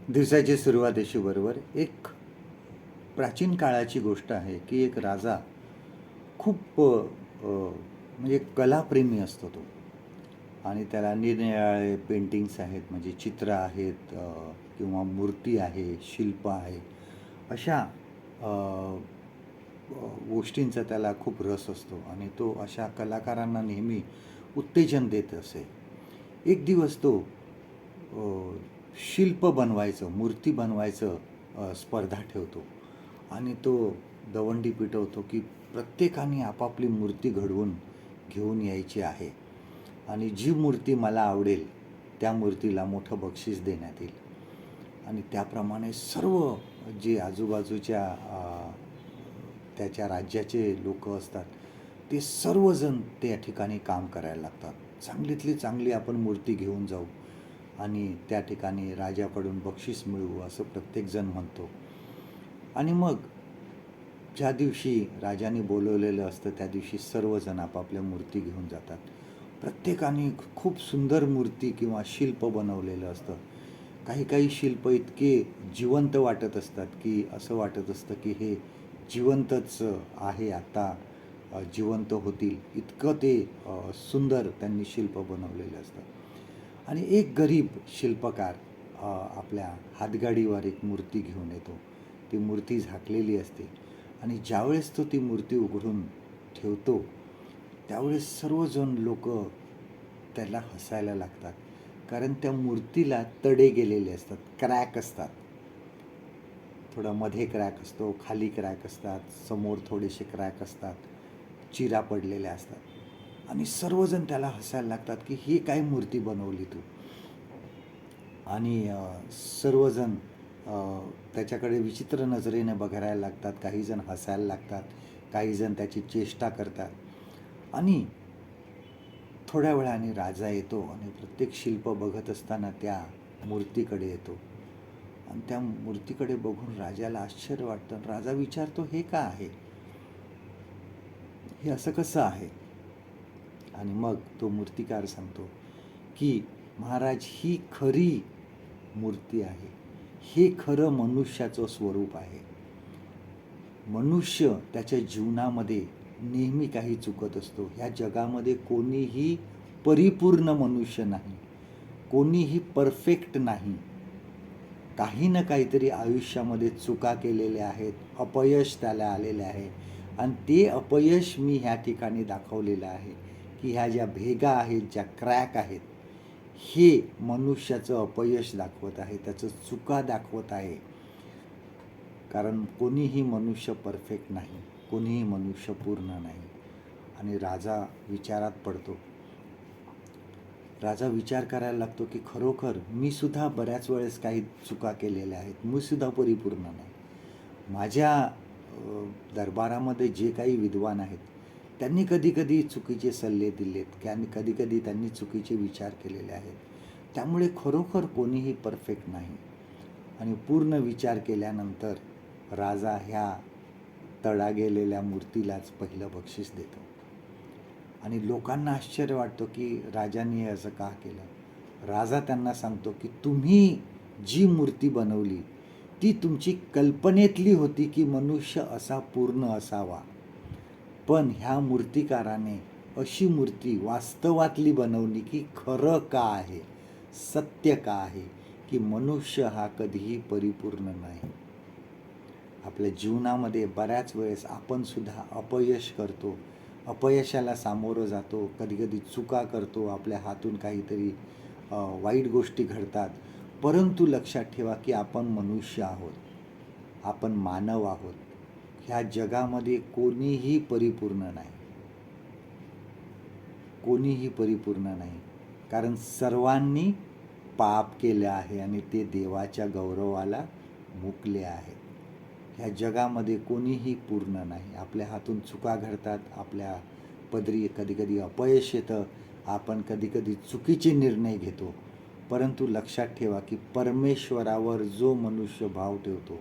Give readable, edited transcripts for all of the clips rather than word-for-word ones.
दिवसाची सुरुवात अशी बरोबर एक प्राचीन काळाची गोष्ट आहे की एक राजा खूप म्हणजे कलाप्रेमी असतो तो. आणि त्याला निरनिराळे पेंटिंग्स आहेत, म्हणजे चित्र आहेत, किंवा मूर्ती आहे, शिल्प आहे, अशा अ, गोष्टींचा त्याला खूप रस असतो आणि तो अशा कलाकारांना नेहमी उत्तेजन देत असे. एक दिवस तो शिल्प बनवायचं, मूर्ती बनवायचं स्पर्धा ठेवतो आणि तो दवंडी पिटवतो की प्रत्येकाने आपापली मूर्ती घडवून घेऊन यायची आहे आणि जी मूर्ती मला आवडेल त्या मूर्तीला मोठं बक्षीस देण्यात येईल. आणि त्याप्रमाणे सर्व जे आजूबाजूच्या त्याच्या राज्याचे लोक असतात ते सर्वजण त्या ठिकाणी काम करायला लागतात. चांगलीतली चांगली आपण मूर्ती घेऊन जाऊ आणि त्या ठिकाणी राजाकडून बक्षीस मिळवू असं प्रत्येकजण म्हणतो. आणि मग ज्या दिवशी राजाने बोलवलेलं असतं त्या दिवशी सर्वजण आपापल्या मूर्ती घेऊन जातात. प्रत्येकाने खूप सुंदर मूर्ती किंवा शिल्प बनवलेलं असतं. काही काही शिल्प इतके जिवंत वाटत असतात की असं वाटत असतं की हे जिवंतच आहे, आता जिवंत होतील इतकं ते सुंदर त्यांनी शिल्प बनवलेलं असतं. आणि एक गरीब शिल्पकार आपल्या हातगाडीवर एक मूर्ती घेऊन येतो. ती मूर्ती झाकलेली असते आणि ज्यावेळेस तो ती मूर्ती उघडून ठेवतो त्यावेळेस सर्वजण लोक त्याला हसायला लागतात, कारण त्या मूर्तीला तडे गेलेले असतात, क्रॅक असतात. थोडा मध्ये क्रॅक असतो, खाली क्रॅक असतात, समोर थोडेसे क्रॅक असतात, चिरा पडलेल्या असतात आणि सर्वजण त्याला हसायला लागतात की ही काय मूर्ती बनवली तू. आणि सर्वजण त्याच्याकडे विचित्र नजरेने बघायला लागतात. काहीजण हसायला लागतात, काहीजण त्याची चेष्टा करतात. आणि थोड्या वेळाने राजा येतो आणि प्रत्येक शिल्प बघत असताना त्या मूर्तीकडे येतो आणि त्या मूर्तीकडे बघून राजाला आश्चर्य वाटतं. राजा विचारतो, हे का आहे, हे असं कसं आहे. आणि मग तो मूर्तिकार सांगतो की महाराज, ही खरी मूर्ती आहे, हे खरं मनुष्याचं स्वरूप आहे. मनुष्य त्याच्या जीवनामध्ये नेहमी काही चुकत असतो. ह्या जगामध्ये कोणीही परिपूर्ण मनुष्य नाही, कोणीही परफेक्ट नाही. काही ना काहीतरी आयुष्यामध्ये चुका केलेल्या आहेत, अपयश त्याला आलेले आहे आणि ते अपयश मी ह्या ठिकाणी दाखवलेलं आहे की ह्या ज्या भेगा आहेत, ज्या क्रॅक आहेत, हे मनुष्याचं अपयश दाखवत आहे, त्याचं चुका दाखवत आहे. कारण कोणीही मनुष्य परफेक्ट नाही, कोणीही मनुष्य पूर्ण नाही. आणि राजा विचारात पडतो. राजा विचार करायला लागतो की खरोखर मी सुद्धा बऱ्याच वेळेस काही चुका केलेल्या आहेत, मी सुद्धा परिपूर्ण नाही. माझ्या दरबारामध्ये जे काही विद्वान आहेत त्यांनी कधी कधी चुकीचे सल्ले दिलेत, कधी कधी त्यांनी चुकीचे विचार केलेले आहेत. त्यामुळे खरोखर कोणीही परफेक्ट नाही. आणि पूर्ण विचार केल्यानंतर राजा ह्या तडा गेलेल्या मूर्तीलाच पहिलं बक्षीस देतो. आणि लोकांना आश्चर्य वाटतं की राजाने असं का केलं. राजा त्यांना सांगतो की तुम्ही जी मूर्ती बनवली ती तुमची कल्पनेतली होती की मनुष्य असा पूर्ण असावा, पण ह्या मूर्तिकाराने अशी मूर्ती वास्तवातली बनवली की खरं का आहे, सत्य का आहे की मनुष्य हा कधीही परिपूर्ण नाही. आपल्या जीवनामध्ये बऱ्याच वेळेस आपण सुद्धा अपयश करतो, अपयशाला सामोरं जातो, कधी कधी चुका करतो, आपल्या हातून काहीतरी वाईट गोष्टी घडतात. परंतु लक्षात ठेवा की आपण मनुष्य आहोत, आपण मानव आहोत. ह्या जगामध्ये कोणीही परिपूर्ण नाही, कोणीही परिपूर्ण नाही, कारण सर्वांनी पाप केले आहे आणि ते देवाच्या गौरवाला मुकले आहेत. ह्या जगामध्ये कोणीही पूर्ण नाही. आपल्या हातून चुका घडतात, आपल्या पदरी कधी कधी अपयश येतं, आपण कधी कधी चुकीचे निर्णय घेतो. परंतु लक्षात ठेवा की परमेश्वरावर जो मनुष्य भाव ठेवतो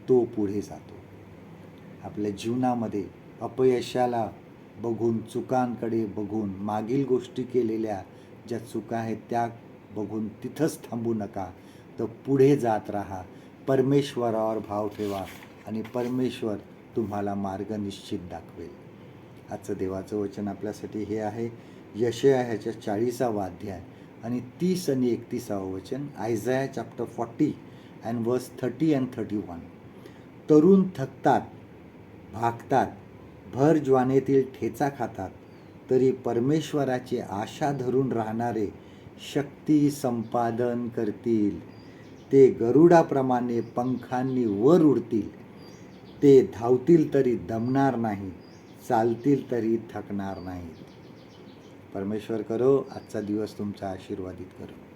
तो पुढे जातो. आपल्या जीवनामध्ये अपयशाला बघून, चुकांकडे बघून, मागील गोष्टी केलेल्या ज्या चुका आहेत त्या बघून तिथंच थांबू नका. तर पुढे जात राहा, परमेश्वरावर भाव ठेवा आणि परमेश्वर तुम्हाला मार्ग निश्चित दाखवेल. आजचं देवाचं वचन आपल्यासाठी हे आहे, यशया ह्याच्या 40वा अध्याय आणि 30 आणि 31वं वचन. आयझाया चॅप्टर 40 अँड वर्स 30 अँड 31. तरुण थकतात, भागतात, भर ज्वानेतील ठेचा खातात, तरी परमेश्वराची आशा धरून राहणारे शक्ती संपादन करतील. ते गरुडाप्रमाणे पंखांनी वर उडतील. ते धावतील तरी दमणार नाही, चालतील तरी थकणार नाहीत. परमेश्वर करो आजचा दिवस तुमचा आशीर्वादित करो.